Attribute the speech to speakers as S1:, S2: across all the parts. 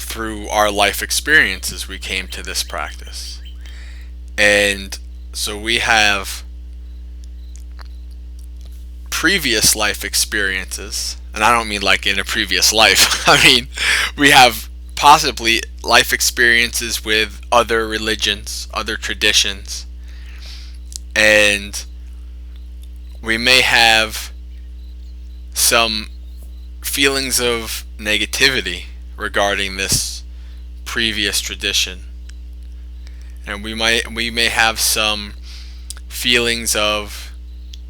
S1: through our life experiences, we came to this practice. And so we have previous life experiences, and I don't mean like in a previous life. I mean, we have possibly life experiences with other religions, other traditions, and we may have some feelings of negativity regarding this previous tradition, and we may have some feelings of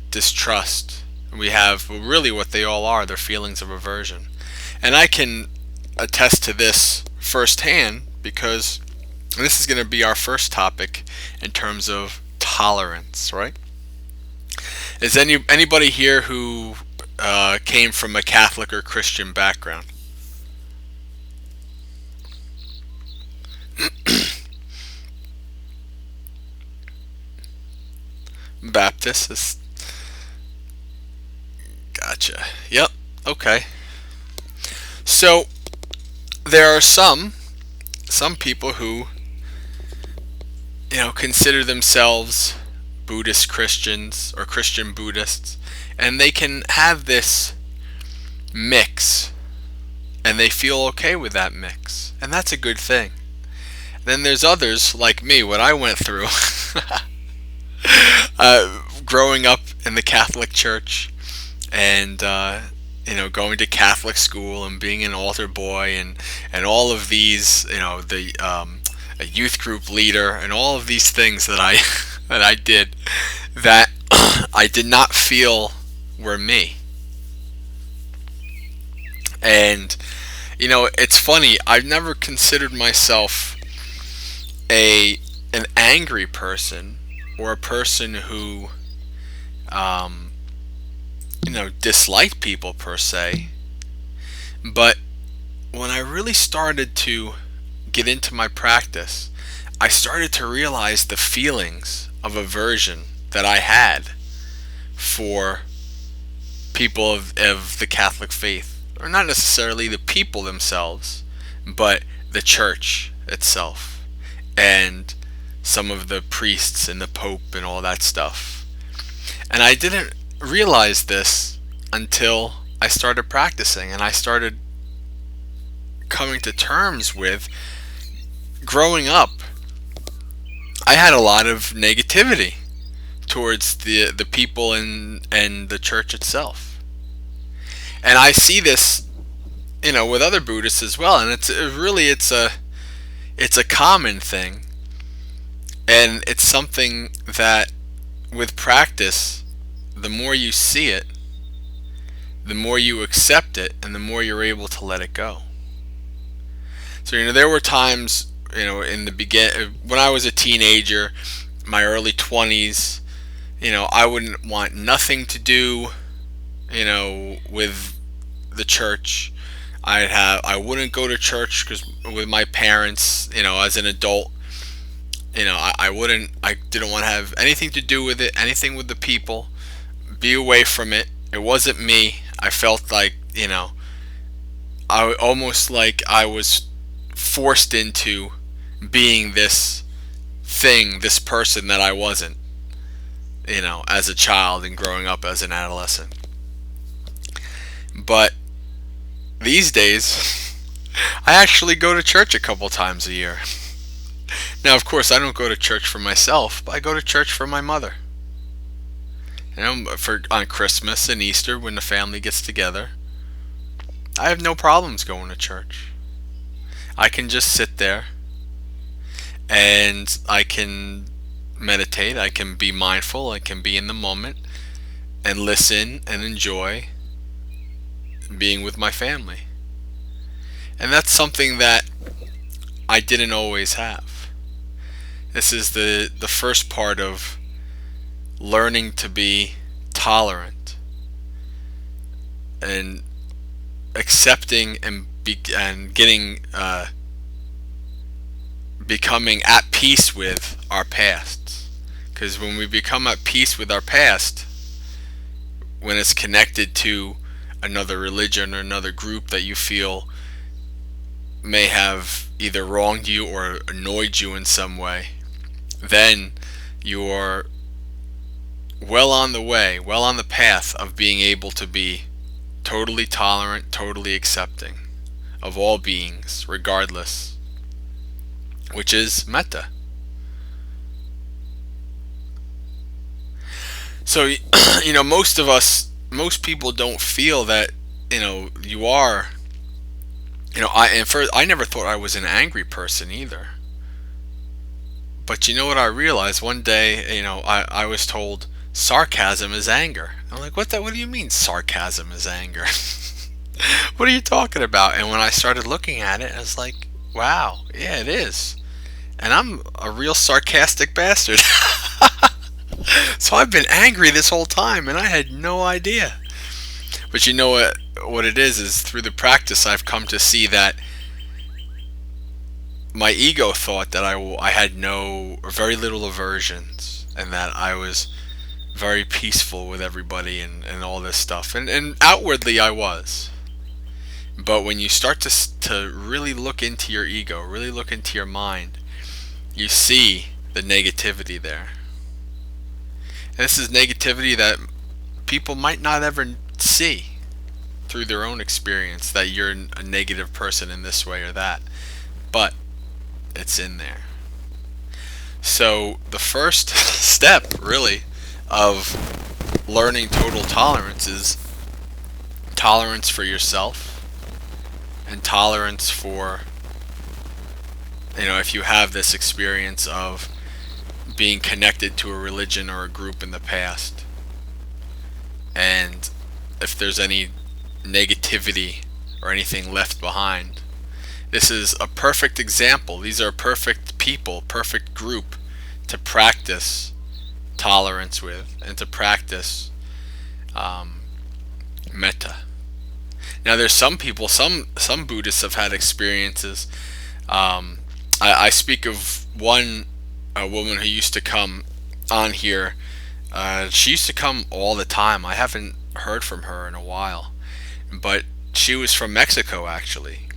S1: distrust. We have, well, really what they all are, they're feelings of aversion. And I can attest to this firsthand because this is going to be our first topic in terms of tolerance, right? Is anybody here who came from a Catholic or Christian background? Baptist is, gotcha. Yep. Okay. So there are some people who consider themselves Buddhist Christians or Christian Buddhists, and they can have this mix, and they feel okay with that mix, and that's a good thing. Then there's others like me, what I went through, growing up in the Catholic Church, and going to Catholic school and being an altar boy, and all of these, the a youth group leader, and all of these things that I that I did that I did not feel were me. And it's funny. I've never considered myself an angry person, or a person who disliked people per se. But when I really started to get into my practice, I started to realize the feelings of aversion that I had for people of the Catholic faith, or not necessarily the people themselves, but the church itself, and some of the priests and the Pope and all that stuff. And I didn't realize this until I started practicing, and I started coming to terms with growing up. I had a lot of negativity towards the people and the church itself. And I see this, with other Buddhists as well, and it's a common thing, and it's something that with practice, the more you see it, the more you accept it, and the more you're able to let it go. So there were times, in the when I was a teenager, my early 20s, I wouldn't want nothing to do, with the church. I wouldn't go to church because with my parents, as an adult, I didn't want to have anything to do with it, anything with the people, be away from it. It wasn't me. I felt like, I almost like I was forced into being this thing, this person that I wasn't, as a child and growing up as an adolescent. But these days, I actually go to church a couple times a year. Now, of course, I don't go to church for myself, but I go to church for my mother. On Christmas and Easter, when the family gets together, I have no problems going to church. I can just sit there, and I can meditate, I can be mindful, I can be in the moment, and listen and enjoy being with my family. And that's something that I didn't always have. This is the first part of learning to be tolerant and accepting and getting becoming at peace with our pasts. Because when we become at peace with our past, when it's connected to another religion or another group that you feel may have either wronged you or annoyed you in some way, then you're well on the way, well on the path of being able to be totally tolerant, totally accepting of all beings, regardless, which is metta. So, most people don't feel that, you are, I never thought I was an angry person either. But you know what I realized one day, I was told sarcasm is anger. I'm like, what do you mean sarcasm is anger? What are you talking about? And when I started looking at it, I was like, wow, yeah, it is. And I'm a real sarcastic bastard. So I've been angry this whole time and I had no idea. But you know what it is through the practice I've come to see that my ego thought that I had no or very little aversions, and that I was very peaceful with everybody and all this stuff. And outwardly I was. But when you start to really look into your ego, really look into your mind, you see the negativity there. And this is negativity that people might not ever see through their own experience, that you're a negative person in this way or that. But it's in there. So the first step, really, of learning total tolerance is tolerance for yourself and tolerance for, if you have this experience of being connected to a religion or a group in the past, and if there's any negativity or anything left behind. This is a perfect example. These are perfect people, perfect group to practice tolerance with and to practice metta. Now, there's some people, some Buddhists have had experiences. I speak of a woman who used to come on here. She used to come all the time. I haven't heard from her in a while, but she was from Mexico actually.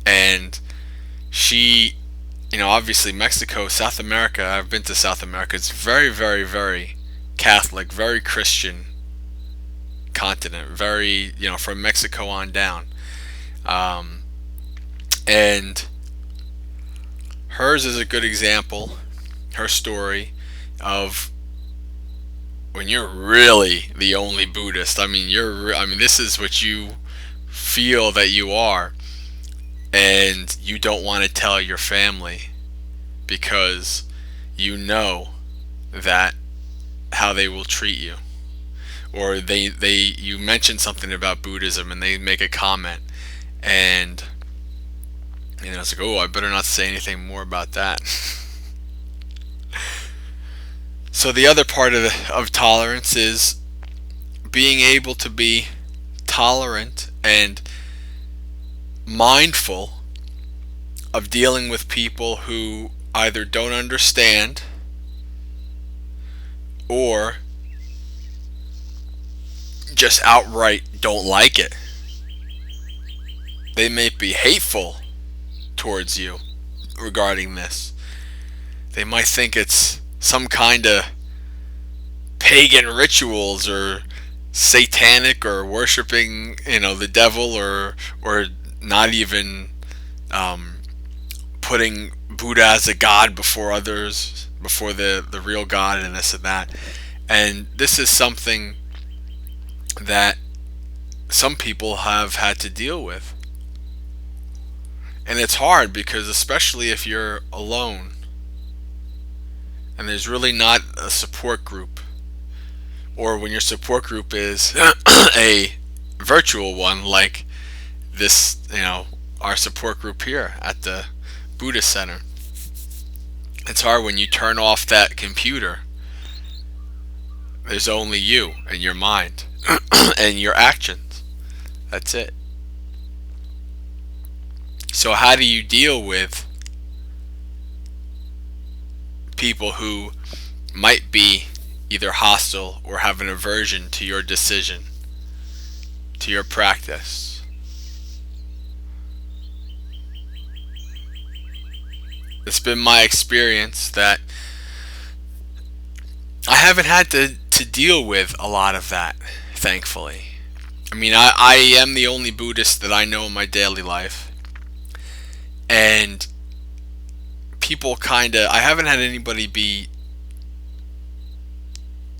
S1: And she, obviously Mexico, South America, I've been to South America, it's very, very, very Catholic, very Christian continent, very, from Mexico on down. And hers is a good example, her story of when you're really the only Buddhist. This is what you feel that you are. And you don't want to tell your family because you know that how they will treat you, or you mention something about Buddhism and they make a comment, and it's like, oh, I better not say anything more about that. So the other part of tolerance is being able to be tolerant and mindful of dealing with people who either don't understand or just outright don't like it. They may be hateful towards you regarding this. They might think it's some kind of pagan rituals or satanic or worshiping, the devil, or not even putting Buddha as a god before others, before the real God, and this and that. And this is something that some people have had to deal with. And it's hard because, especially if you're alone and there's really not a support group, or when your support group is a virtual one like this, our support group here at the Buddhist Center. It's hard when you turn off that computer. There's only you and your mind and your actions. That's it. So how do you deal with people who might be either hostile or have an aversion to your decision, to your practice? It's been my experience that I haven't had to deal with a lot of that, thankfully. I mean, I am the only Buddhist that I know in my daily life. And people I haven't had anybody be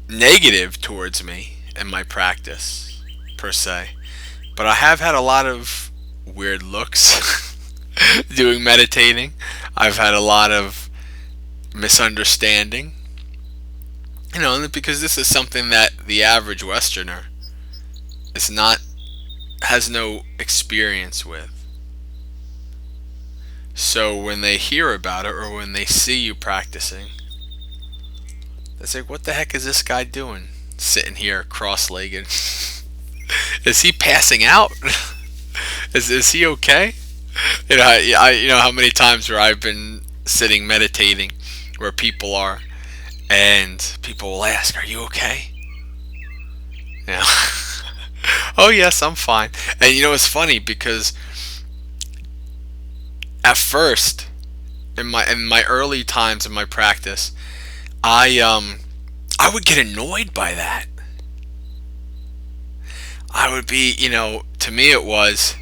S1: negative towards me in my practice, per se. But I have had a lot of weird looks doing meditating. I've had a lot of misunderstanding. Because this is something that the average Westerner is not has no experience with. So when they hear about it or when they see you practicing, it's like, what the heck is this guy doing? Sitting here cross-legged. Is he passing out? Is he okay? You know how many times where I've been sitting meditating where people are, and people will ask, "Are you okay?" Yeah. Oh yes, I'm fine. And it's funny because at first, in my early times in my practice, I would get annoyed by that. I would be, to me it was,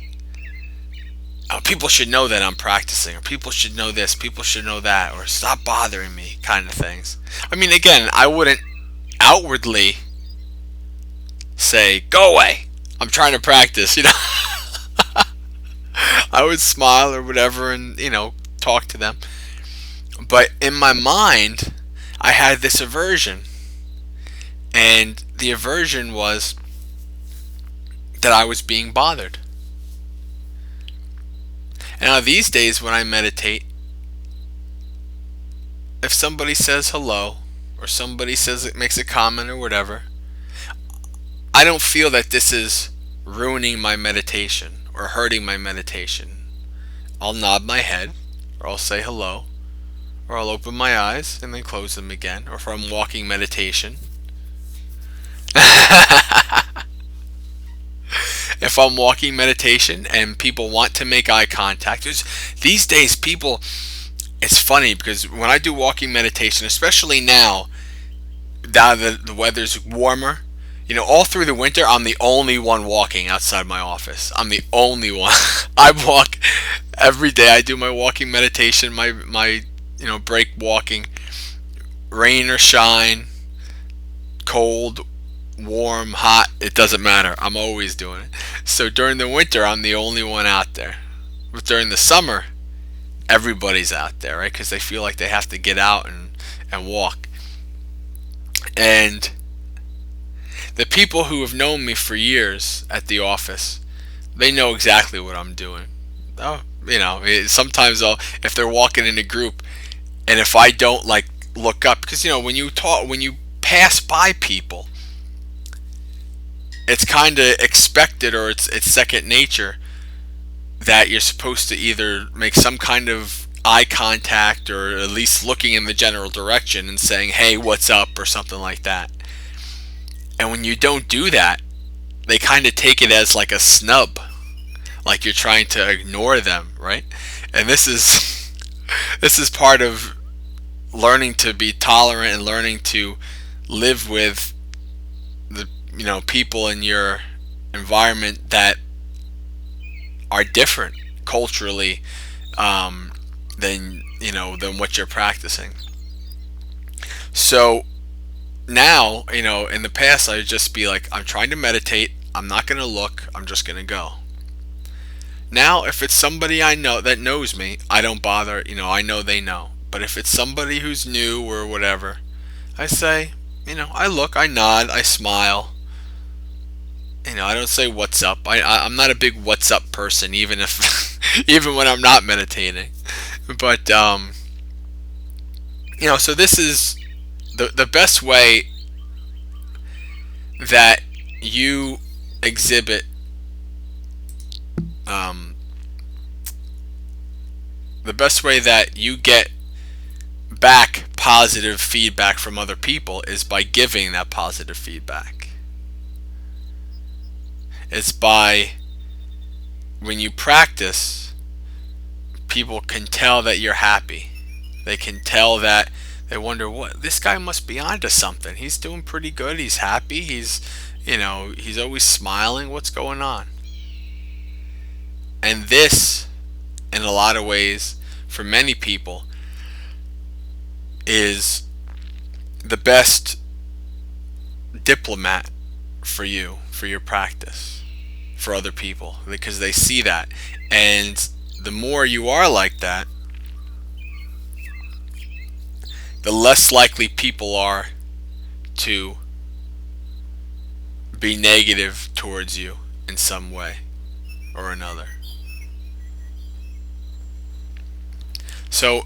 S1: oh, people should know that I'm practicing, or people should know this, people should know that, or stop bothering me, kind of things. I mean, again, I wouldn't outwardly say, go away, I'm trying to practice, I would smile or whatever and, talk to them. But in my mind, I had this aversion. And the aversion was that I was being bothered. And now these days when I meditate, if somebody says hello, or somebody makes a comment or whatever, I don't feel that this is ruining my meditation or hurting my meditation. I'll nod my head, or I'll say hello, or I'll open my eyes and then close them again, or if I'm walking meditation. If I'm walking meditation and people want to make eye contact, these days people, it's funny because when I do walking meditation, especially now that the weather's warmer, all through the winter, I'm the only one walking outside my office. I'm the only one. I walk every day. I do my walking meditation, my break walking, rain or shine, cold, warm, hot, it doesn't matter. I'm always doing it. So during the winter, I'm the only one out there. But during the summer, everybody's out there, right? Because they feel like they have to get out and walk. And the people who have known me for years at the office, they know exactly what I'm doing. Oh, sometimes if they're walking in a group, and if I don't look up, because when you pass by people, it's kind of expected, or it's second nature, that you're supposed to either make some kind of eye contact, or at least looking in the general direction and saying, hey, what's up, or something like that. And when you don't do that, they kind of take it as like a snub, like you're trying to ignore them, right? And this is part of learning to be tolerant and learning to live with the people in your environment that are different culturally than what you're practicing. So now, in the past, I'd just be like, I'm trying to meditate, I'm not going to look, I'm just going to go. Now, if it's somebody I know that knows me, I don't bother, I know they know. But if it's somebody who's new or whatever, I say, I look, I nod, I smile. I don't say what's up. I'm not a big what's up person, even if even when I'm not meditating. But so this is the best way that you exhibit the best way that you get back positive feedback from other people is by giving that positive feedback. It's by, when you practice, people can tell that you're happy. They can tell that they wonder, what, this guy must be onto something. He's doing pretty good. He's happy. He's always smiling. What's going on? And this, in a lot of ways, for many people, is the best diplomat for you, for your practice, for other people, because they see that. And the more you are like that, the less likely people are to be negative towards you in some way or another. So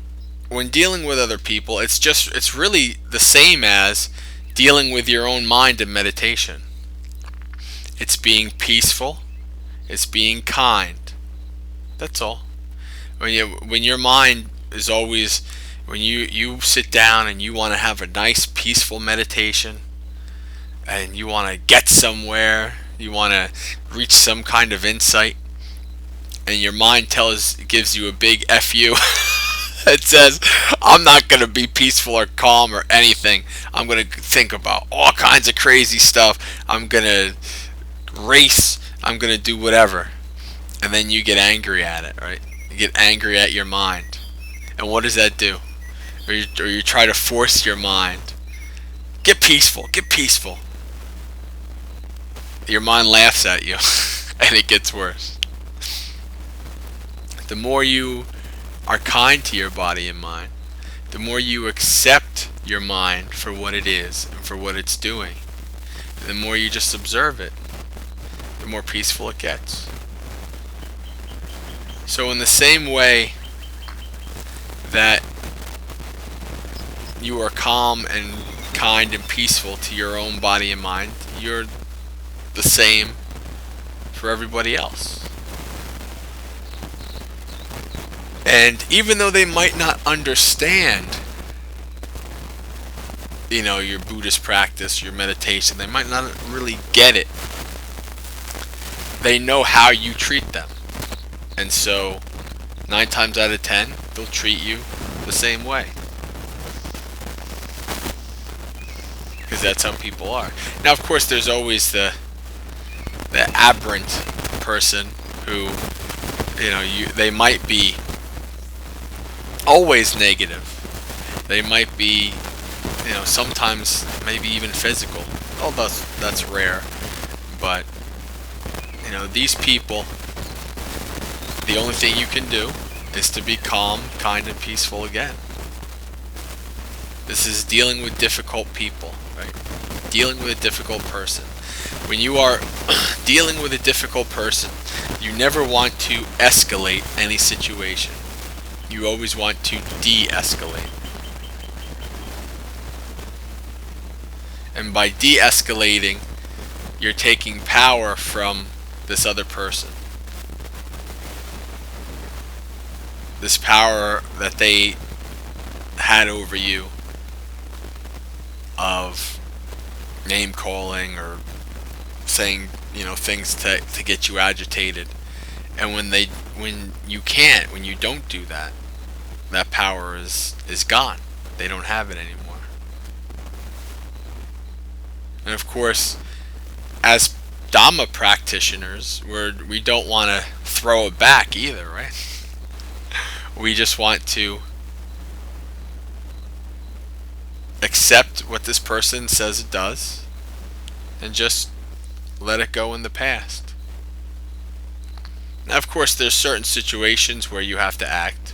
S1: when dealing with other people, it's really the same as dealing with your own mind in meditation. It's being peaceful, it's being kind. That's all. When your mind is always, when you sit down and you want to have a nice peaceful meditation, and you want to get somewhere, you want to reach some kind of insight, and your mind gives you a big F you. It says, I'm not going to be peaceful or calm or anything. I'm going to think about all kinds of crazy stuff. I'm going to race. I'm going to do whatever. And then you get angry at it, right? You get angry at your mind. And what does that do? Or you try to force your mind. Get peaceful. Get peaceful. Your mind laughs at you. And it gets worse. The more you are kind to your body and mind, the more you accept your mind for what it is and for what it's doing, the more you just observe it, the more peaceful it gets. So in the same way that you are calm and kind and peaceful to your own body and mind, you're the same for everybody else. And even though they might not understand, your Buddhist practice, your meditation, they might not really get it, they know how you treat them. And so 9 times out of 10, they'll treat you the same way. Because that's how people are. Now, of course, there's always the aberrant person who, they might be always negative. They might be, sometimes maybe even physical. Oh, that's rare. But, these people, the only thing you can do is to be calm, kind, and peaceful again. This is dealing with difficult people, right? Dealing with a difficult person. When you are dealing with a difficult person, you never want to escalate any situation. You always want to de-escalate. And by de-escalating, you're taking power from this other person. This power that they had over you of name calling or saying, things to get you agitated. And when you don't do that, that power is gone. They don't have it anymore. And of course, as Dhamma practitioners, we don't want to throw it back either, right? We just want to accept what this person says it does and just let it go in the past. Now, of course, there's certain situations where you have to act,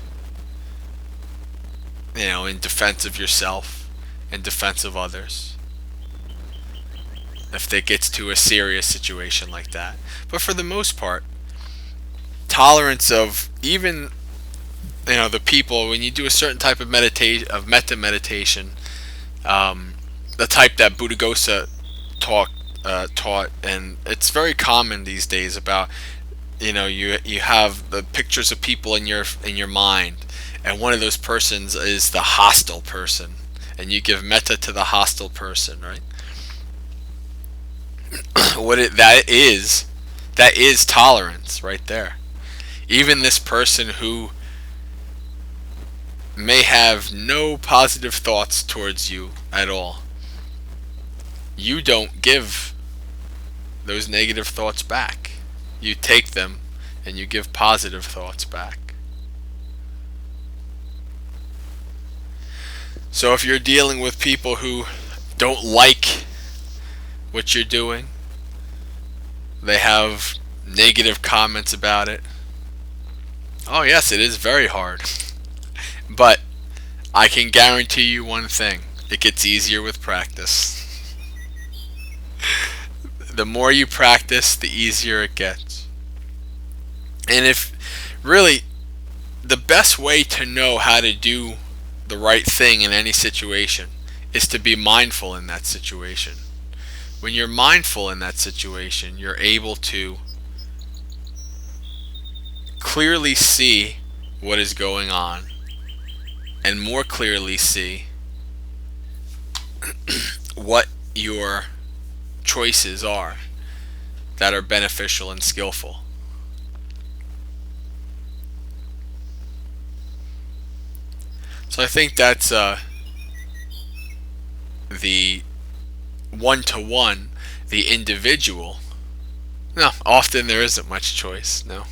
S1: in defense of yourself, in defense of others, if it gets to a serious situation like that. But for the most part, tolerance of even, the people, when you do a certain type of meditation, of metta meditation, the type that Buddhaghosa taught, and it's very common these days about, you have the pictures of people in your mind, and one of those persons is the hostile person, and you give metta to the hostile person, right? That is tolerance right there. Even this person who may have no positive thoughts towards you at all. You don't give those negative thoughts back. You take them and you give positive thoughts back. So if you're dealing with people who don't like what you're doing, they have negative comments about it. Oh yes, it is very hard. But I can guarantee you one thing. It gets easier with practice. The more you practice, the easier it gets. And if really, the best way to know how to do the right thing in any situation is to be mindful in that situation. When you're mindful in that situation, you're able to clearly see what is going on, and more clearly see what your choices are that are beneficial and skillful. So I think that's the one-to-one, the individual. No, often there isn't much choice, no.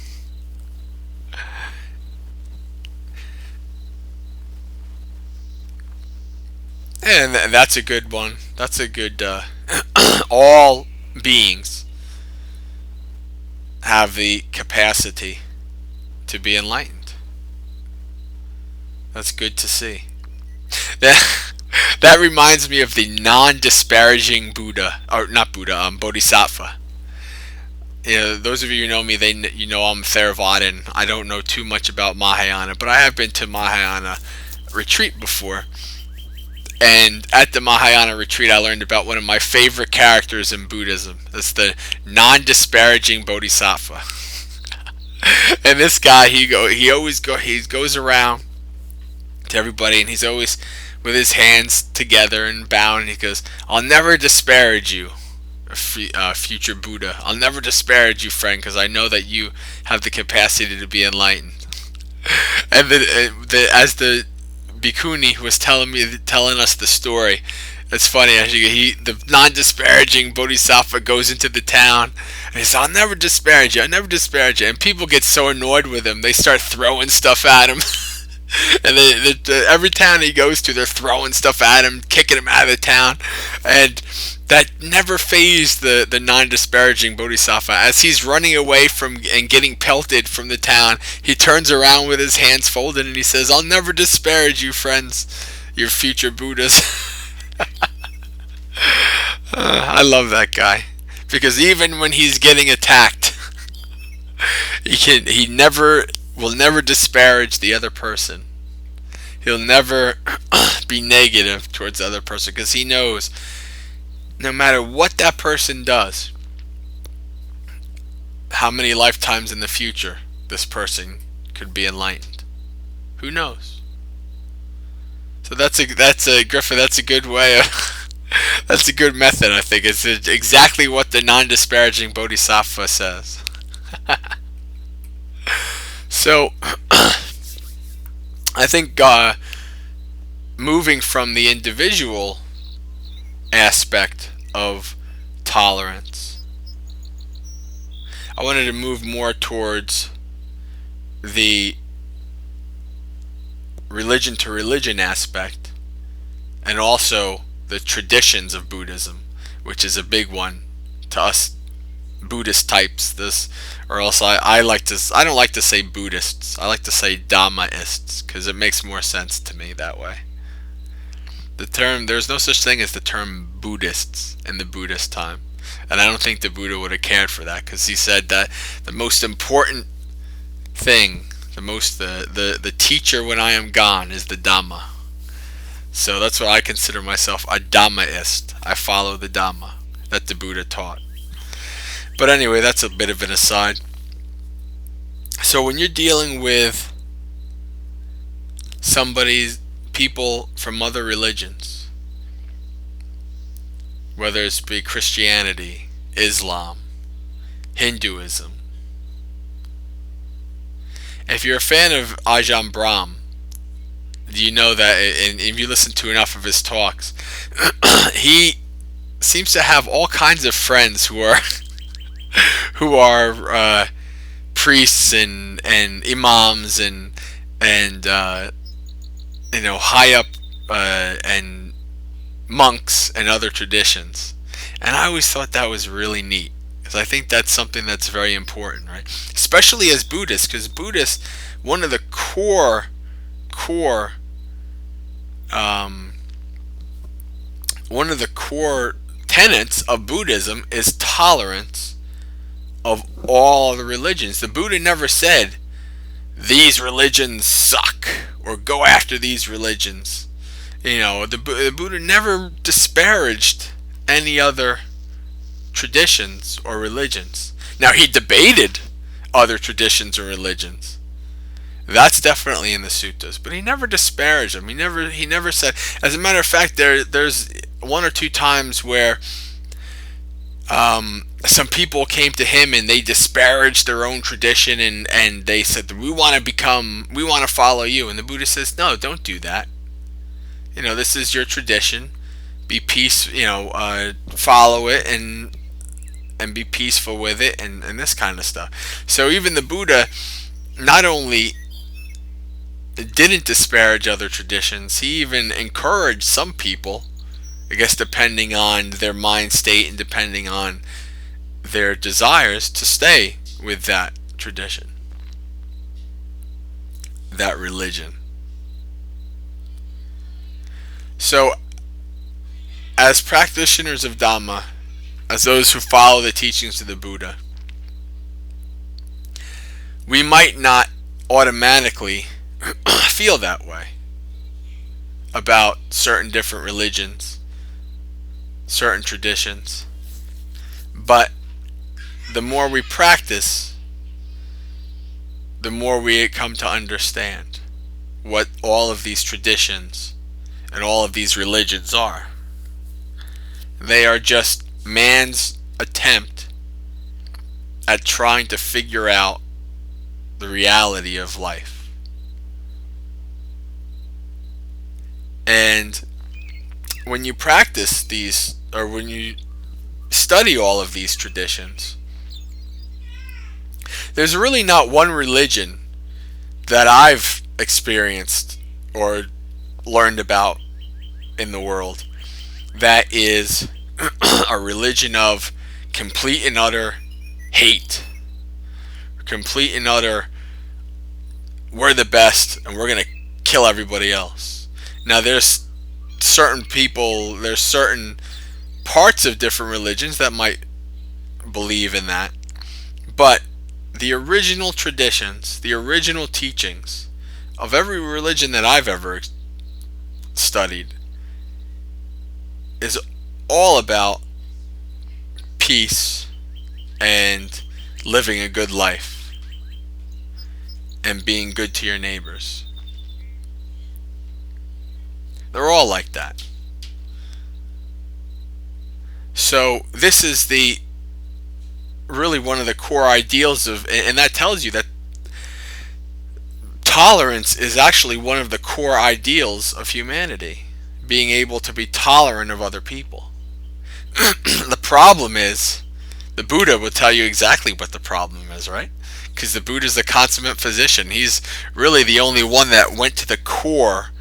S1: And that's a good one. That's a good, all beings have the capacity to be enlightened. That's good to see. That reminds me of the non-disparaging Buddha, or not Buddha, Bodhisattva. You know, those of you who know me, you know I'm Theravadan. I don't know too much about Mahayana, but I have been to Mahayana retreat before. And at the Mahayana retreat, I learned about one of my favorite characters in Buddhism. That's the non-disparaging Bodhisattva. And this guy, he goes around to everybody, and he's always with his hands together and bound. And he goes, "I'll never disparage you, future Buddha. I'll never disparage you, friend, because I know that you have the capacity to be enlightened." And as the Bhikkhuni was telling us the story, it's funny. Actually, the non-disparaging Bodhisattva goes into the town, and he says, "I'll never disparage you. I'll never disparage you." And people get so annoyed with him, they start throwing stuff at him. And every town he goes to, they're throwing stuff at him, kicking him out of the town. And that never fazed the non-disparaging Bodhisattva. As he's running away from and getting pelted from the town, he turns around with his hands folded and he says, "I'll never disparage you, friends, your future Buddhas." I love that guy, because even when he's getting attacked, he will never disparage the other person. He'll never be negative towards the other person, because he knows no matter what that person does, how many lifetimes in the future this person could be enlightened. Who knows? So that's a Griffith. That's a good way of. That's a good method, I think. It's exactly what the non-disparaging Bodhisattva says. So, I think moving from the individual aspect of tolerance, I wanted to move more towards the religion to religion aspect, and also the traditions of Buddhism, which is a big one to us Buddhist types. Or else I don't like to say Buddhists. I like to say Dhammaists, because it makes more sense to me that way. There's no such thing as the term Buddhists in the Buddhist time, and I don't think the Buddha would have cared for that, because he said that the most important thing, the teacher when I am gone, is the Dhamma. So that's what I consider myself, a Dhammaist. I follow the Dhamma that the Buddha taught. But anyway, that's a bit of an aside. So when you're dealing with people from other religions, whether it's be Christianity, Islam, Hinduism, if you're a fan of Ajahn Brahm, you know that, and if you listen to enough of his talks, he seems to have all kinds of friends who are who are priests and imams and high up and monks and other traditions. And I always thought that was really neat, because I think that's something that's very important, right? Especially as Buddhists, because Buddhists, one of the core um, one of the core tenets of Buddhism is tolerance of all the religions. The Buddha never said these religions suck or go after these religions. The Buddha never disparaged any other traditions or religions. Now, he debated other traditions or religions. That's definitely in the suttas, but he never disparaged them. He never said. As a matter of fact, there's one or two times where some people came to him and they disparaged their own tradition, and they said, we want to follow you. And the Buddha says, no, don't do that. This is your tradition. Be peace. Follow it and be peaceful with it, and this kind of stuff. So even the Buddha not only didn't disparage other traditions, he even encouraged some people, I guess depending on their mind state and depending on their desires, to stay with that tradition, that religion. So, as practitioners of Dhamma, as those who follow the teachings of the Buddha, we might not automatically feel that way about certain different religions, certain traditions, but the more we practice, the more we come to understand what all of these traditions and all of these religions are. They are just man's attempt at trying to figure out the reality of life. And when you practice these, or when you study all of these traditions, there's really not one religion that I've experienced or learned about in the world that is a religion of complete and utter hate, complete and utter, we're the best and we're going to kill everybody else. Now, there's certain parts of different religions that might believe in that, but the original traditions, the original teachings of every religion that I've ever studied is all about peace and living a good life and being good to your neighbors. They're all like that. So this is really one of the core ideals of, and that tells you that tolerance is actually one of the core ideals of humanity, being able to be tolerant of other people. The problem is, the Buddha will tell you exactly what the problem is, right? Because the Buddha is the consummate physician. He's really the only one that went to the core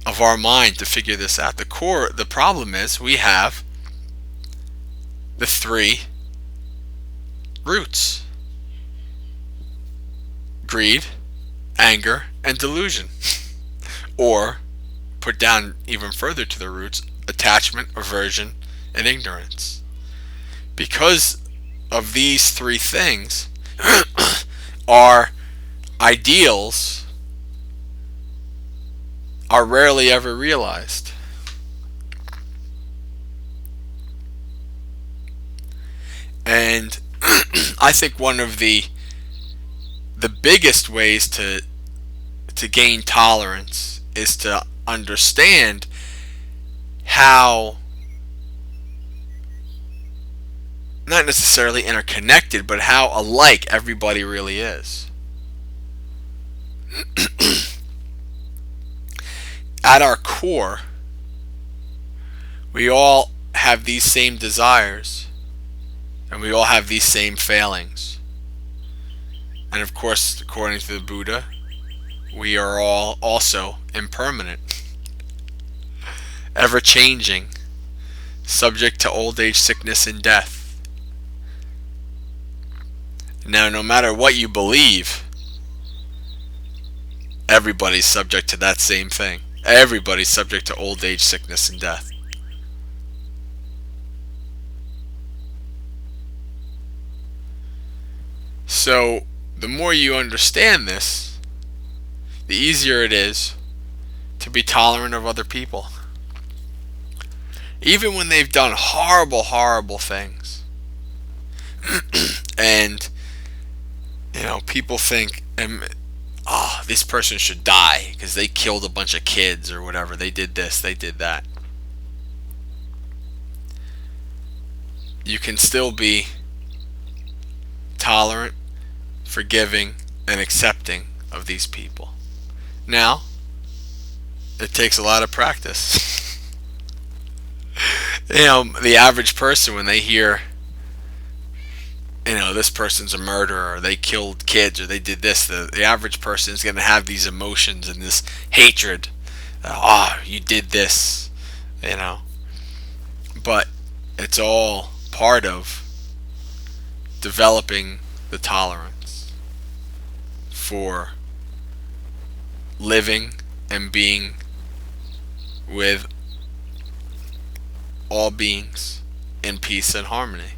S1: of our mind to figure this out. The problem is we have the three roots: greed, anger, and delusion. Or, put down even further to the roots, attachment, aversion, and ignorance. Because of these three things, our ideals are rarely ever realized. And I think one of the biggest ways to gain tolerance is to understand how, not necessarily interconnected, but how alike everybody really is. at our core, we all have these same desires, and we all have these same failings. And of course, according to the Buddha, we are all also impermanent, ever changing, subject to old age, sickness, and death. Now, no matter what you believe, everybody's subject to that same thing. Everybody's subject to old age, sickness, and death. So, the more you understand this, the easier it is to be tolerant of other people. Even when they've done horrible, horrible things. And, people think, this person should die because they killed a bunch of kids or whatever. They did this, they did that. You can still be tolerant, forgiving, and accepting of these people. Now, it takes a lot of practice. The average person, when they hear, this person's a murderer, or they killed kids, or they did this, the average person is going to have these emotions and this hatred. You did this, But it's all part of developing the tolerance for living and being with all beings in peace and harmony.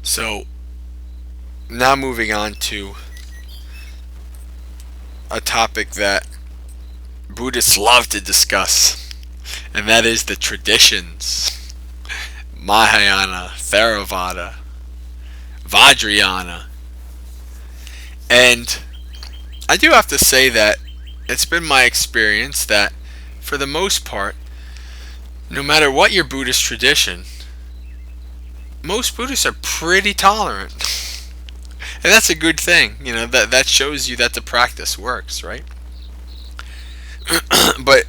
S1: So, now moving on to a topic that Buddhists love to discuss, and that is the traditions. Mahayana, Theravada, Vajrayana. And I do have to say that it's been my experience that, for the most part, no matter what your Buddhist tradition, most Buddhists are pretty tolerant. And that's a good thing. That shows you that the practice works, right? But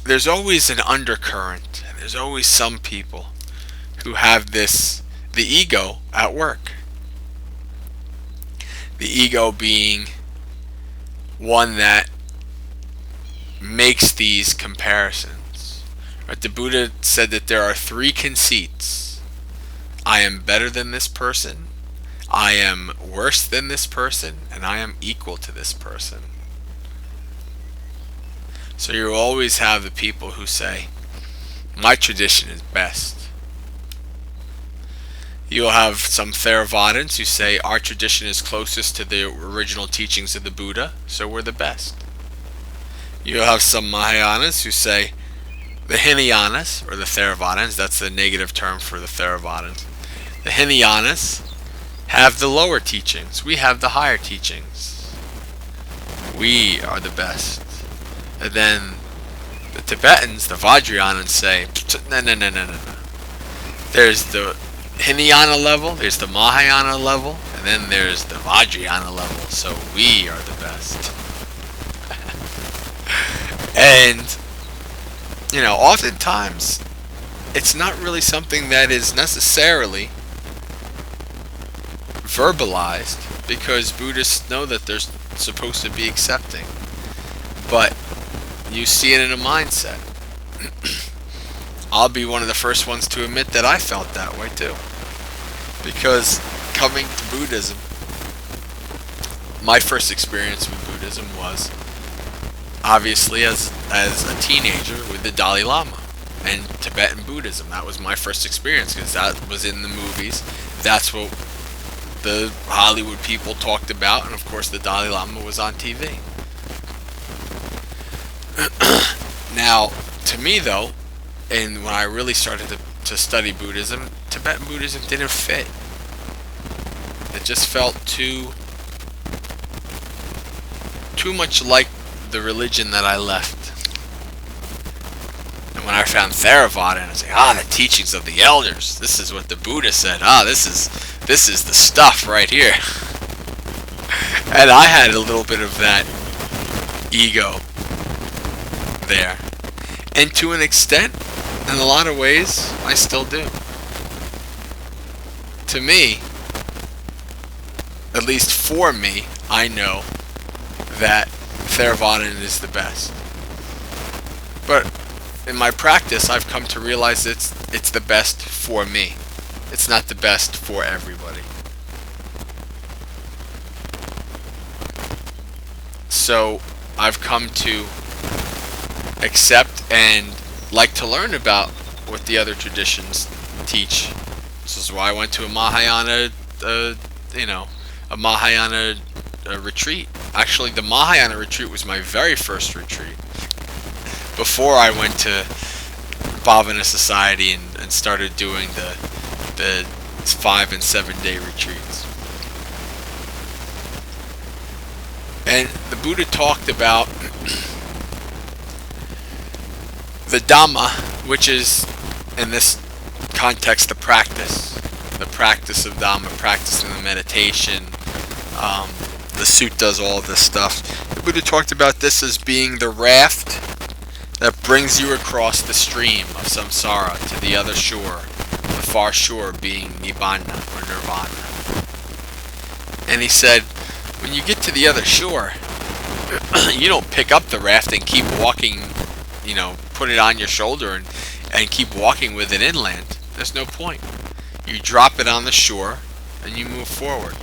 S1: there's always an undercurrent. There's always some people who have the ego at work. The ego being one that makes these comparisons. Right? The Buddha said that there are 3 conceits. I am better than this person, I am worse than this person, and I am equal to this person. So you always have the people who say, my tradition is best. You'll have some Theravadins who say, our tradition is closest to the original teachings of the Buddha, so we're the best. You'll have some Mahayanas who say, the Hinayanas, or the Theravadins, that's the negative term for the Theravadins. The Hinayanas have the lower teachings. We have the higher teachings. We are the best. And then the Tibetans, the Vajrayanans, say, no. There's the Hinayana level, there's the Mahayana level, and then there's the Vajrayana level. So we are the best. And, oftentimes, it's not really something that is necessarily verbalized, because Buddhists know that they're supposed to be accepting. But you see it in a mindset. I'll be one of the first ones to admit that I felt that way too. Because coming to Buddhism, my first experience with Buddhism was obviously as a teenager with the Dalai Lama and Tibetan Buddhism. That was my first experience because that was in the movies. That's what the Hollywood people talked about, and of course the Dalai Lama was on TV. Now, to me though, and when I really started to study Buddhism, Tibetan Buddhism didn't fit. It just felt too much like the religion that I left. And when I found Theravada, and I was like, the teachings of the elders. This is what the Buddha said. This is the stuff right here. And I had a little bit of that ego there. And to an extent, in a lot of ways, I still do. To me, at least for me, I know that Theravada is the best. But in my practice, I've come to realize it's the best for me. It's not the best for everybody. So I've come to accept and like to learn about what the other traditions teach. This is why I went to a Mahayana, a Mahayana retreat. Actually, the Mahayana retreat was my very first retreat. Before I went to Bhavana Society and started doing the 5 and 7 day retreats. And the Buddha talked about the Dhamma, which is, in this context, the practice of Dhamma, practicing the meditation. The suit does all this stuff. The Buddha talked about this as being the raft that brings you across the stream of samsara to the other shore, the far shore being nibbana or nirvana. And he said, when you get to the other shore, you don't pick up the raft and keep walking, put it on your shoulder and keep walking with it inland. There's no point. You drop it on the shore and you move forward.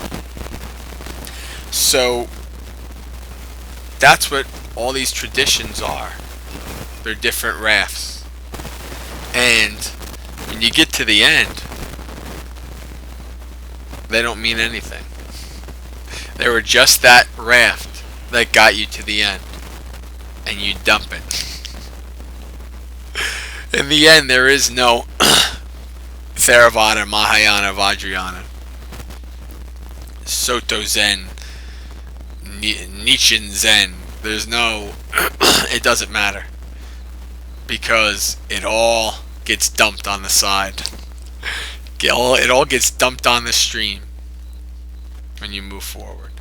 S1: So that's what all these traditions are. They're different rafts. And when you get to the end, they don't mean anything. They were just that raft that got you to the end. And you dump it. In the end, there is no Theravada, Mahayana, Vajrayana, Soto Zen, Nichiren Zen. There's no, it doesn't matter. Because it all gets dumped on the side. It all gets dumped on the stream when you move forward.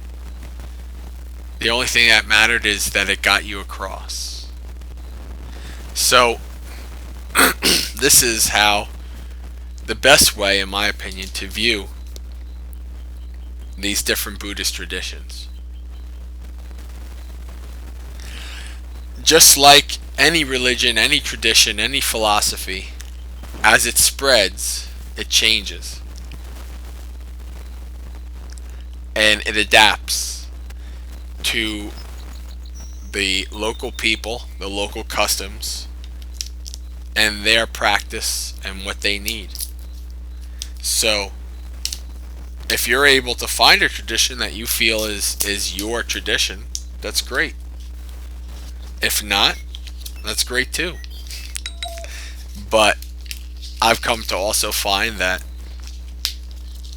S1: The only thing that mattered is that it got you across. So, this is how the best way, in my opinion, to view these different Buddhist traditions. Just like any religion, any tradition, any philosophy, as it spreads, it changes. And it adapts to the local people, the local customs, and their practice and what they need. So, if you're able to find a tradition that you feel is your tradition, that's great. If not, that's great too. But I've come to also find that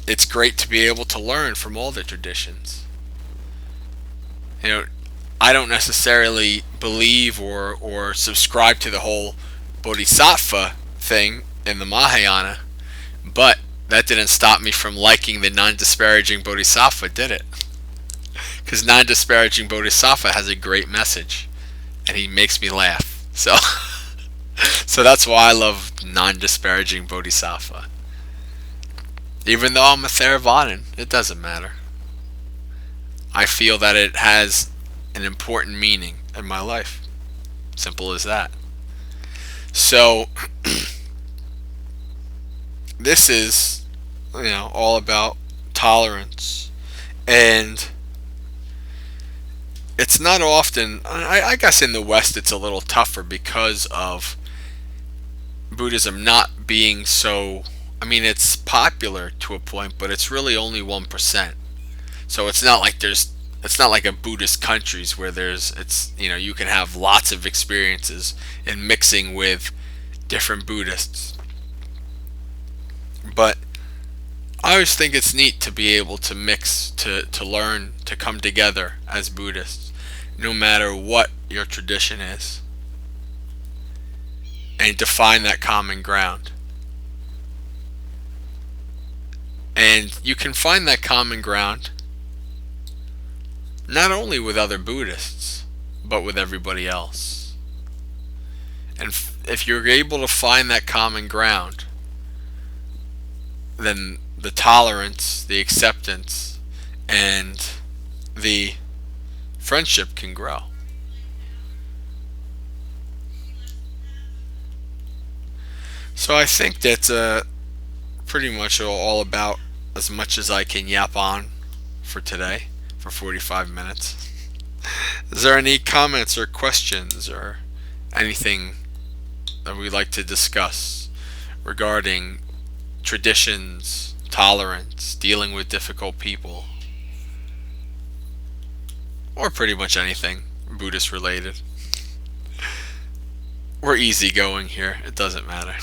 S1: it's great to be able to learn from all the traditions. I don't necessarily believe or subscribe to the whole Bodhisattva thing in the Mahayana, but that didn't stop me from liking the non-disparaging Bodhisattva, did it? Because non-disparaging Bodhisattva has a great message, and he makes me laugh. So that's why I love non-disparaging Bodhisattva. Even though I'm a Theravadan, it doesn't matter. I feel that it has an important meaning in my life. Simple as that. So, this is, all about tolerance. And it's not often, I guess in the West it's a little tougher because of Buddhism not being so, it's popular to a point, but it's really only 1%. So it's not like a Buddhist countries where you can have lots of experiences in mixing with different Buddhists. But I always think it's neat to be able to mix, to learn, to come together as Buddhists, no matter what your tradition is, and to find that common ground. And you can find that common ground not only with other Buddhists, but with everybody else. And if you're able to find that common ground, then the tolerance, the acceptance, and the friendship can grow. So I think that's pretty much all about as much as I can yap on for today, for 45 minutes. Is there any comments or questions or anything that we'd like to discuss regarding traditions, tolerance, dealing with difficult people, or pretty much anything Buddhist related? We're easygoing here, it doesn't matter.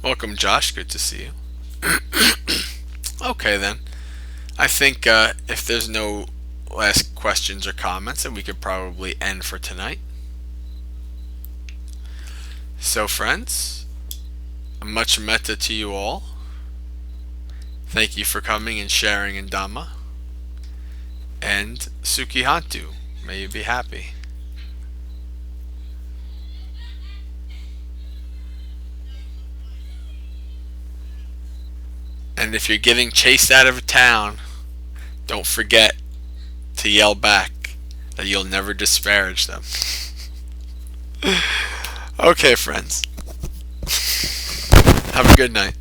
S1: Welcome, Josh. Good to see you. Okay, then. I think if there's no last questions or comments, then we could probably end for tonight. So, friends, much metta to you all. Thank you for coming and sharing in Dhamma. And Sukhi Hantu. May you be happy. And if you're getting chased out of town, don't forget to yell back that you'll never disparage them. Okay, friends. Have a good night.